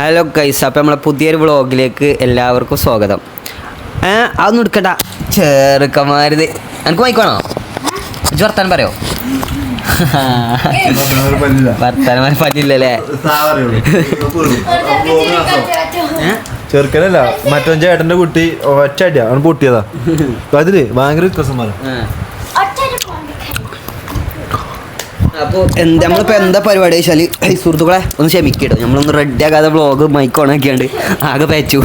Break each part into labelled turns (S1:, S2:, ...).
S1: Hello guys, അപ്പോൾ നമ്മളെ പുതിയൊരു വ്ളോഗിലേക്ക് എല്ലാവർക്കും സ്വാഗതം. അതൊന്നും എടുക്കണ്ട, ചെറുക്കന്മാരുത്. എനിക്ക് മൈക്കണോ? വർത്താനം പറയോ? വർത്താനം പറ്റില്ലല്ലേ?
S2: ചെറുക്കനല്ല, മറ്റോ ചേട്ടന്റെ കുട്ടി ഒറ്റ അടിയാ അവൻ പൊട്ടിയതാ. അതില് ഭയങ്കര വ്യത്യാസന്മാരാ.
S1: അപ്പോൾ നമ്മളിപ്പോൾ എന്താ പരിപാടി വെച്ചാൽ, സുഹൃത്തുക്കളെ ഒന്ന് ക്ഷമിക്കട്ടോ, നമ്മളൊന്ന് റെഡി ആക്കാതെ വ്ളോഗ് മൈക്ക് ഓൺ ആക്കിയാണ്ട് ആകെ പേച്ചു.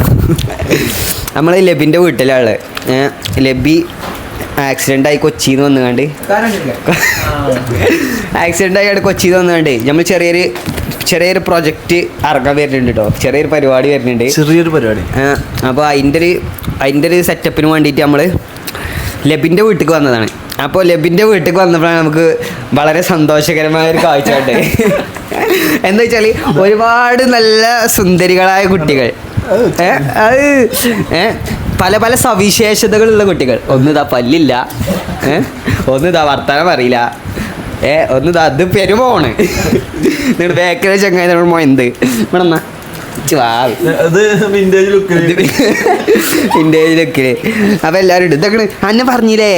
S1: നമ്മൾ ലബിൻ്റെ വീട്ടിലാണ്. ലബി ആക്സിഡൻ്റ് ആയി കൊച്ചിയിൽ നിന്ന് വന്നുകൊണ്ട് കൊച്ചിയിൽ നിന്ന് വന്നുകൊണ്ട് നമ്മൾ ചെറിയൊരു പ്രൊജക്റ്റ് ഇറങ്ങാൻ വരുന്നുണ്ട് കേട്ടോ. ചെറിയൊരു പരിപാടി വരുന്നുണ്ട്,
S2: ചെറിയൊരു പരിപാടി.
S1: അപ്പോൾ അതിൻ്റെ ഒരു സെറ്റപ്പിന് വേണ്ടിയിട്ട് നമ്മൾ ലബിൻ്റെ വീട്ടിലേക്ക് വന്നതാണ്. അപ്പോൾ ലബിൻ്റെ വീട്ടിലേക്ക് വന്നപ്പോഴാണ് നമുക്ക് വളരെ സന്തോഷകരമായ ഒരു കാഴ്ച ഉണ്ട്. എന്താ വെച്ചാൽ ഒരുപാട് നല്ല സുന്ദരികളായ കുട്ടികൾ, പല പല സവിശേഷതകളുള്ള കുട്ടികൾ. ഒന്നിതാ പല്ലില്ല, ഒന്നിതാ വർത്താനം അറിയില്ല, ഒന്നിതാ അത് പെരുമോണ്. നിങ്ങൾ ബേക്കറി ചങ്ങായി എന്ത് ഇവിടെ വിന്റേജ് ലുക്കില്. അപ്പൊ എല്ലാരും ഇടും. ഇതൊക്കെ അന്നെ പറഞ്ഞില്ലേ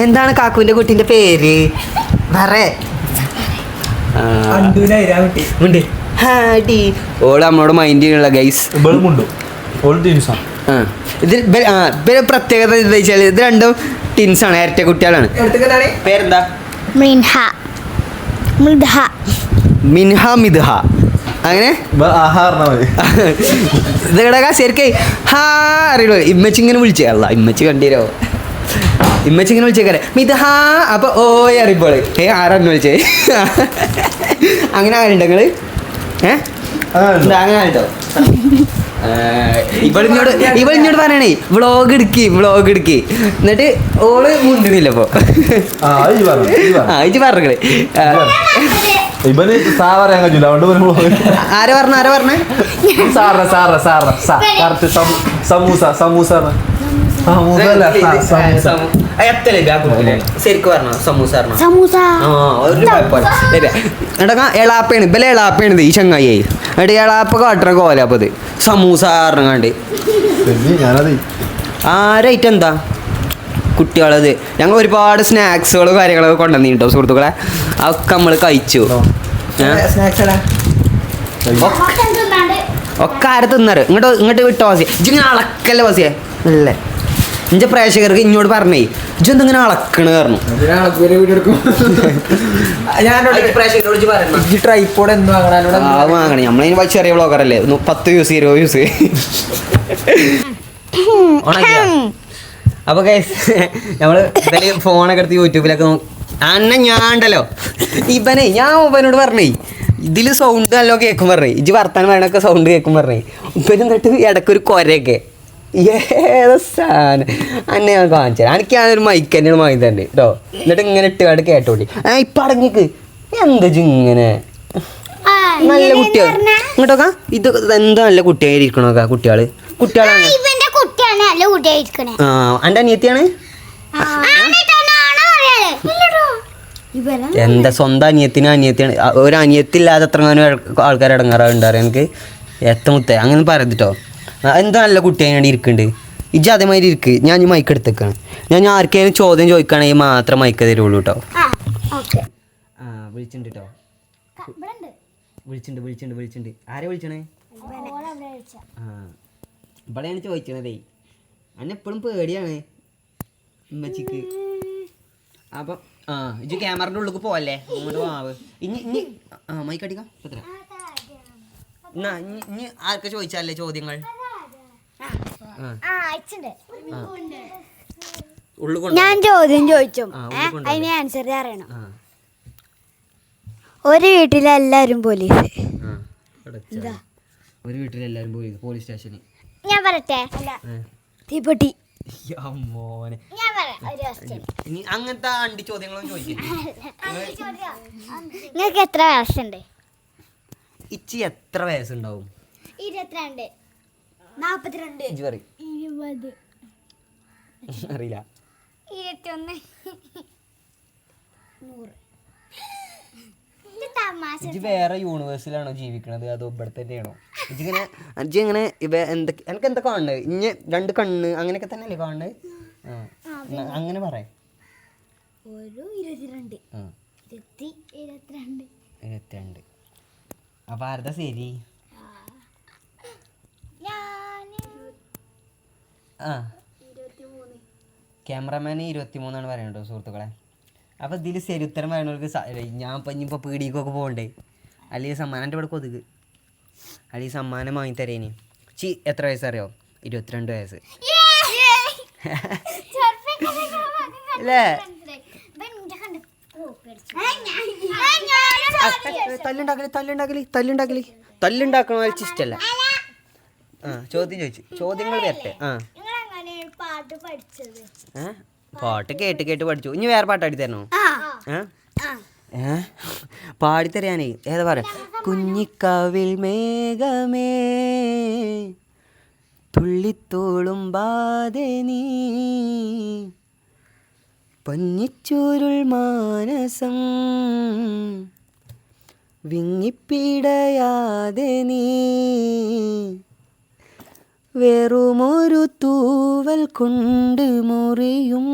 S1: എന്താണ് കാക്കുവിന്റെ കുട്ടീന്റെ പേര്? ഓള് നമ്മളോട് മൈൻഡ് ചെയ്യണ ഗൈസ്. ഇത് പ്രത്യേകത എന്താ വെച്ചാൽ ഇത് രണ്ടും ടിൻസാണ്, ഇരട്ട കുട്ടികളാണ്. പേരെന്താ? മിൻഹ മിദ്ഹ അങ്ങനെ ഇതേടാ ശരിക്കേ ഹാ അറിയണോ? ഇമ്മച്ചിങ്ങനെ വിളിച്ചേ അല്ല, ഇമ്മച്ചി കണ്ടീരോ? ഇമ്മച്ചിങ്ങനെ വിളിച്ചേക്കാരെ മിദ്ഹാ. അപ്പൊ ഓയ് അറിയുമ്പോൾ ആരാന്ന് വിളിച്ചേ? അങ്ങനെ ആരുണ്ട് നിങ്ങള്? അങ്ങനെ ആയിട്ടോ. ഇവളിഞ്ഞോട് പറയണേ വ്ളോഗ് എടുക്കി. എന്നിട്ട് ഓള് മുണ്ടുന്നില്ല. അപ്പൊ ഇജ്ജ് പറഞ്ഞേ ആരാ പറഞ്ഞ? എളാപ്പയാണ് ഇബലെ എളാപ്പയാണ് ഈ ചങ്ങായി. എന്നിട്ട് എളാപ്പ കാട്ടണ കോലാപ്പത് സമൂസ പറഞ്ഞാണ്ട്. ആരായിട്ട് എന്താ കുട്ടികളത് ഞങ്ങൾ ഒരുപാട് സ്നാക്സുകളും കാര്യങ്ങളൊക്കെ കൊണ്ടുവന്നിട്ടോ സുഹൃത്തുക്കളെ. അതൊക്കെ നമ്മൾ കഴിച്ചു. ഒക്കെ ആരെ തിന്നാറ്? ഇങ്ങോട്ട് വിട്ടോ വാസിയെ, ഇങ്ങനെ അളക്കല്ലേ വാസിയെ? അല്ലേ ഇഞ്ച പ്രേക്ഷകർക്ക് ഇങ്ങോട്ട് പറഞ്ഞേ ഇജെന്തിങ്ങനെ അളക്കണ് പറഞ്ഞു.
S3: ട്രൈപ്പോഡ് എന്ത്
S1: വാങ്ങണേ? നമ്മളതിന് ചെറിയ വ്ളോഗറല്ലേ, 10 യൂസ് 20 യൂസ്. അപ്പോൾ ഗൈസ് നമ്മള് എന്തായാലും ഫോണൊക്കെ എടുത്ത് യൂട്യൂബിലൊക്കെ അന്നെ ഞാണ്ടല്ലോ ഞാൻ ഇവനോട് പറഞ്ഞേ ഇതില് സൗണ്ട് നല്ലോ കേൾക്കും പറഞ്ഞേ. ഇജ്ജ് വർത്താനം വേണൊക്കെ സൗണ്ട് കേൾക്കും പറഞ്ഞേ. ഇപ്പം എന്നിട്ട് ഇടയ്ക്കൊരു കൊരയൊക്കെ ഏതാ സാധനം അന്നെ ഞാൻ കാണിച്ചു തരാം. എനിക്ക് ഞാനൊരു മൈക്ക് തന്നെയാണ് വാങ്ങി തന്നെ കേട്ടോ. എന്നിട്ട് ഇങ്ങനെ ഇട്ടുകാട് കേട്ടോണ്ടി. ഇപ്പം അടങ്ങിക്ക് എന്താ ഇങ്ങനെ നല്ല കുട്ടികൾ ഇങ്ങോട്ടോക്കാ. ഇത് എന്താ നല്ല കുട്ടിയായിരിക്കണോക്കാ കുട്ടികളാണ്. എന്റെ അനിയത്തിയാണ്. എന്താ സ്വന്തം അനിയത്തിയാണ്. ഒരു അനിയത്തില്ലാതെ എത്രങ്ങാനും ആൾക്കാർ ഇടങ്ങാറുണ്ടാറ് എനിക്ക്. എത്തമുത്തേ അങ്ങനെ പറയട്ടോ. എന്താ നല്ല കുട്ടിയായി ഇരിക്കുന്നുണ്ട്. ഇജ്ജ് അതേമാതിരി ഇരിക്ക്. ഞാൻ ഈ മൈക്ക് എടുത്തേക്കാണ്. ഞാൻ ആർക്കെങ്കിലും ചോദ്യം ചോദിക്കുകയാണെങ്കിൽ മാത്രം മൈക്ക് തരുള്ളൂ കേട്ടോ. വിളിച്ചിട്ടുണ്ട് കേട്ടോ. വിളിച്ചിട്ടുണ്ട്. ആരെ വിളിച്ചണേ? ഇവിടെയാണ് ചോദിച്ചണതേ. എന്നെപ്പോഴും പേടിയാണ് ഉമ്മച്ചിക്ക്. അപ്പം ഇജ്ജ് ക്യാമറയുടെ ഉള്ളിൽ പോവല്ലേ? അങ്ങോട്ട് മാവ് ഇനി മൈക്ക് അടിക്കാം. എന്നാ ഇനി ആർക്ക് ചോദിച്ചാലേ ചോദ്യങ്ങൾ?
S4: ഞാൻ ചോദ്യം ചോദിച്ചു, അതിന് ആൻസർ അറിയണം. ഒരു വീട്ടിലെല്ലാരും പോലീസ്.
S1: ഒരു വീട്ടിലെല്ലാരും പോലീസ് സ്റ്റേഷന്.
S4: ഞാൻ പറയട്ടെ? തീപ്പെട്ടി.
S1: അങ്ങനത്തെ അണ്ടി ചോദ്യങ്ങളും ചോദിക്കും.
S4: നിങ്ങൾക്ക് എത്ര വയസ്സുണ്ട്?
S1: ഇച്ചി എത്ര വയസ്സുണ്ടാവും?
S4: 22, 42, 20,
S1: അറിയില്ല.
S4: 21, 100.
S1: ഇജ്ജ് വേറെ യൂണിവേഴ്സിലാണോ ജീവിക്കണത് അതോ ഇവിടെ തന്നെയാണോ ഇജ്ജിങ്ങനെ എന്തൊക്കെ എനിക്ക് എന്താ കാണുന്നത് ഇഞ്ഞ് 2 കണ്ണ് അങ്ങനെയൊക്കെ തന്നെയല്ലേ കാണുന്നത് അങ്ങനെ പറയാം 22 അപ്പൊ ആരതാ ശരി ആ ക്യാമറമാന് 23 പറയണ്ടോ സുഹൃത്തുക്കളെ അപ്പോൾ ഇതിൽ ശരി ഉത്തരം പറയണവർക്ക് ഞാൻ ഇപ്പം ഇനിയിപ്പോൾ പീടിക്കൊക്കെ പോകണ്ടേ അല്ലെങ്കിൽ സമ്മാനം എൻ്റെ ഇവിടെ കൊതുക് അല്ലെങ്കിൽ സമ്മാനം വാങ്ങി തരേനി എത്ര വയസ്സറിയോ 22 വയസ്സ് അല്ലേ തല്ലുണ്ടാക്കണ വരച്ച് ഇഷ്ടമല്ല ചോദ്യം ചോദിച്ചു ചോദ്യങ്ങൾ വരട്ടെ പാട്ട് കേട്ട് പഠിച്ചു ഇനി വേറെ പാട്ട് പാടി തരണോ പാടിത്തരാനേ ഏതാ പറയാ കുഞ്ഞിക്കാവിൽ മേഘമേ തുള്ളിത്തോളും ബാധേ നീ പഞ്ഞിച്ചൂരുൾ മാനസം വിങ്ങിപ്പിടയാതെ നീ വെറുമൊരു തൂവൽ കൊണ്ട് മുറിയും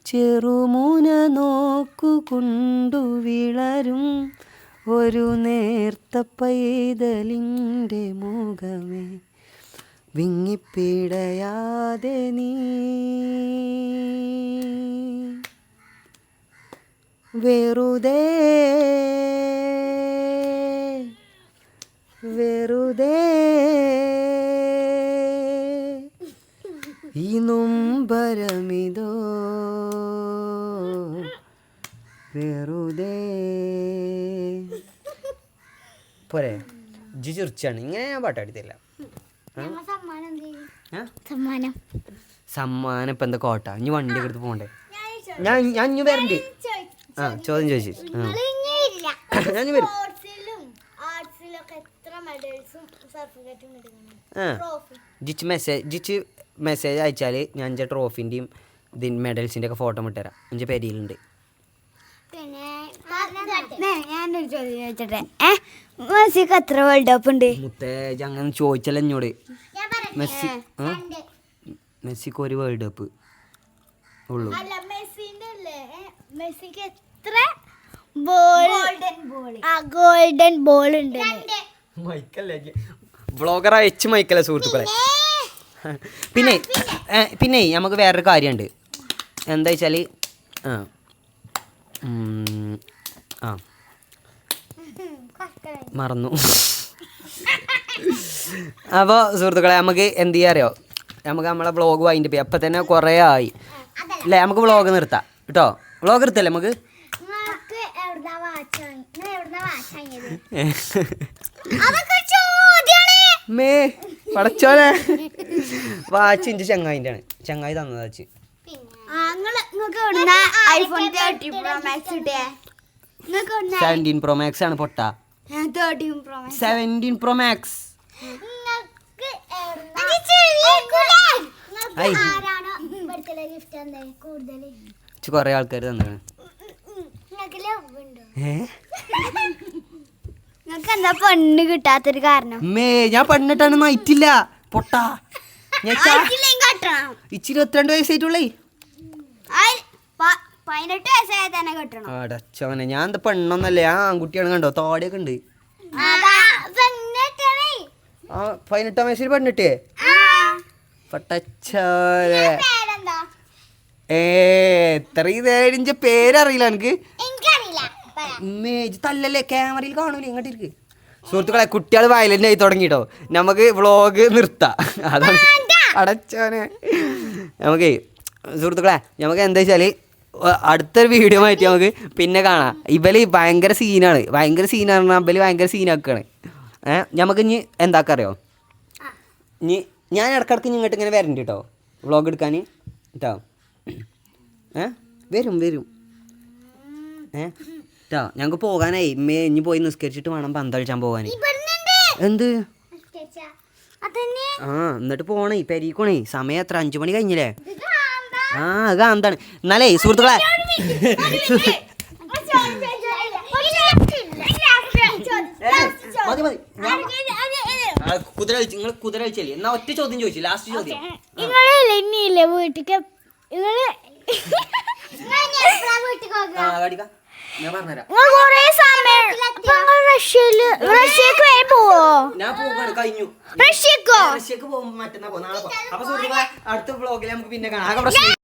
S1: ചെറുമുന നോക്കുകൊണ്ടു വിളരും ഒരു നേർത്ത പൈതലിൻ്റെ മുഖമേ വിങ്ങിപ്പിടയാതെ നീ വെറുതെ ഈ നൊമ്പരമിതോ വെറുതെ പോരെ ഇജ്ജ് ചിരിച്ചാണ് ഇങ്ങനെ ഞാൻ പാട്ടാടി തരില്ല സമ്മാനം ഇപ്പം എന്താ കോട്ട ഇനി വണ്ടി എടുത്ത് പോകണ്ടേ ഞാൻ ഇനി വരണ്ട് ചോദ്യം ചോദിച്ചു ഞാൻ വരും ജിച്ച് മെസ്സേജ് അയച്ചാൽ ഞാൻ എൻ്റെ ട്രോഫിൻ്റെയും ഇതിന് മെഡൽസിൻ്റെ ഒക്കെ ഫോട്ടോ ഇട്ടുതരാം എൻ്റെ പെരിയിലുണ്ട്
S4: ഞാനൊരു ചോദ്യം ചോദിച്ചോട്ടെ മെസ്സിക്ക് എത്ര വേൾഡ് കപ്പ് ഉണ്ട്
S1: മുത്തേ അങ്ങനെ ചോദിച്ചല്ല എന്നോട് മെസ്സിക്ക് ഒരു വേൾഡ് കപ്പ് ഉള്ളൂ
S4: മെസ്സിക്ക് എത്ര ഗോൾഡൻ ബോൾ ഉണ്ട്
S1: വ്ളോഗർ എച്ച് മൈക്കല്ലേ സുഹൃത്തുക്കളെ പിന്നെ നമുക്ക് വേറൊരു കാര്യമുണ്ട് എന്താ വെച്ചാൽ മറന്നു അപ്പോൾ സുഹൃത്തുക്കളെ നമുക്ക് എന്ത് ചെയ്യാൻ അറിയോ നമുക്ക് നമ്മളെ വ്ളോഗ് വൈൻഡ് ചെയ്യാം അപ്പം തന്നെ കുറേ ആയി അല്ലേ നമുക്ക് വ്ളോഗ് നിർത്താം കേട്ടോ വ്ളോഗ് നിർത്തല്ലേ നമുക്ക് മേ പടച്ചോനെ വാച്ച് ഇഞ്ച് ചങ്ങായിൻ്റെ ആണ് ചങ്ങായി തന്നത് watch
S4: iPhone 13 Pro Max
S1: 17 Pro Max ആണ് പൊട്ട 17 Pro Max കുറേ ആൾക്കാർ തന്നാണ്
S4: എന്താ പെണ്ണ് കിട്ടാത്തൊരു കാരണം
S1: ഞാൻ പെണ്ണിട്ടാണ് നയിറ്റില്ല പൊട്ടാ ഇച്ചിരി 22 വയസ്സായിട്ടുള്ളേ
S4: 18 വയസ്സായ തന്നെ കിട്ടണം
S1: അടച്ചോനെ ഞാൻ എന്താ പെണ്ണൊന്നല്ലേ ആ ആൺകുട്ടിയാണ് കണ്ടോ തോടിയൊക്കെ ഉണ്ട് 18 വയസ്സിൽ പെണ്ണിട്ടേ പട്ടച്ചോനെ എത്രയും നേരിഞ്ച പേരറിയില്ല എനിക്ക് ഇമേജ് തല്ലല്ലേ ക്യാമറയിൽ കാണൂല ഇങ്ങോട്ട് ഇരിക്ക് സുഹൃത്തുക്കളെ കുട്ടികൾ വയലന്റ് ആയി തുടങ്ങിട്ടോ നമുക്ക് വ്ളോഗ് നിർത്താം അതാണ് അടച്ചോനെ നമുക്ക് സുഹൃത്തുക്കളെ നമുക്ക് എന്താ വെച്ചാൽ അടുത്തൊരു വീഡിയോ ആയിട്ട് നമുക്ക് പിന്നെ കാണാം ഇവല് ഭയങ്കര സീനാണ് ഇവല് ഭയങ്കര സീനാക്കുകയാണ് നമുക്ക് ഇനി എന്താക്കറിയോ ഇനി ഞാൻ ഇടക്കിടക്ക് ഇങ്ങോട്ട് ഇങ്ങനെ വരണ്ട കേട്ടോ വ്ളോഗ് എടുക്കാൻ കേട്ടോ വരും കേട്ടോ ഞങ്ങൾക്ക് പോകാനായി ഇനി പോയി നിസ്കരിച്ചിട്ട് വേണം പന്തളിച്ചാൻ പോകാൻ എന്ത് എന്നിട്ട് പോണേ പെരീക്കോണേ സമയം എത്ര 5 മണി കഴിഞ്ഞില്ലേ അത് എന്താണ് എന്നാലേ സുഹൃത്തുക്കളെ മതി മതി കുതിര കളിച്ച് നിങ്ങൾ കുതിര കളിച്ചല്ലേ എന്നാ ഒറ്റ ചോദ്യം ചോദിച്ചു ലാസ്റ്റ് ചോദ്യം
S4: നിങ്ങളല്ലേ ഇനിയില്ലേ വീട്ടിക്ക് നിങ്ങള്
S1: കാടിക്ക ഞാൻ പറഞ്ഞുതരാം
S4: നിങ്ങൾ കൊറേ സമയം റഷ്യക്ക് വരെ പോവോ
S1: ഞാൻ പോകാണ് കഴിഞ്ഞു
S4: റഷ്യക്കോ
S1: റഷ്യക്ക് പോകുമ്പോ മറ്റന്നാ പോകും നാളെ പോകാം അപ്പൊ സുഹൃത്തുക്കളെ അടുത്ത വ്ളോഗിൽ നമുക്ക് പിന്നെ കാണാം ആകെ പ്രശ്നം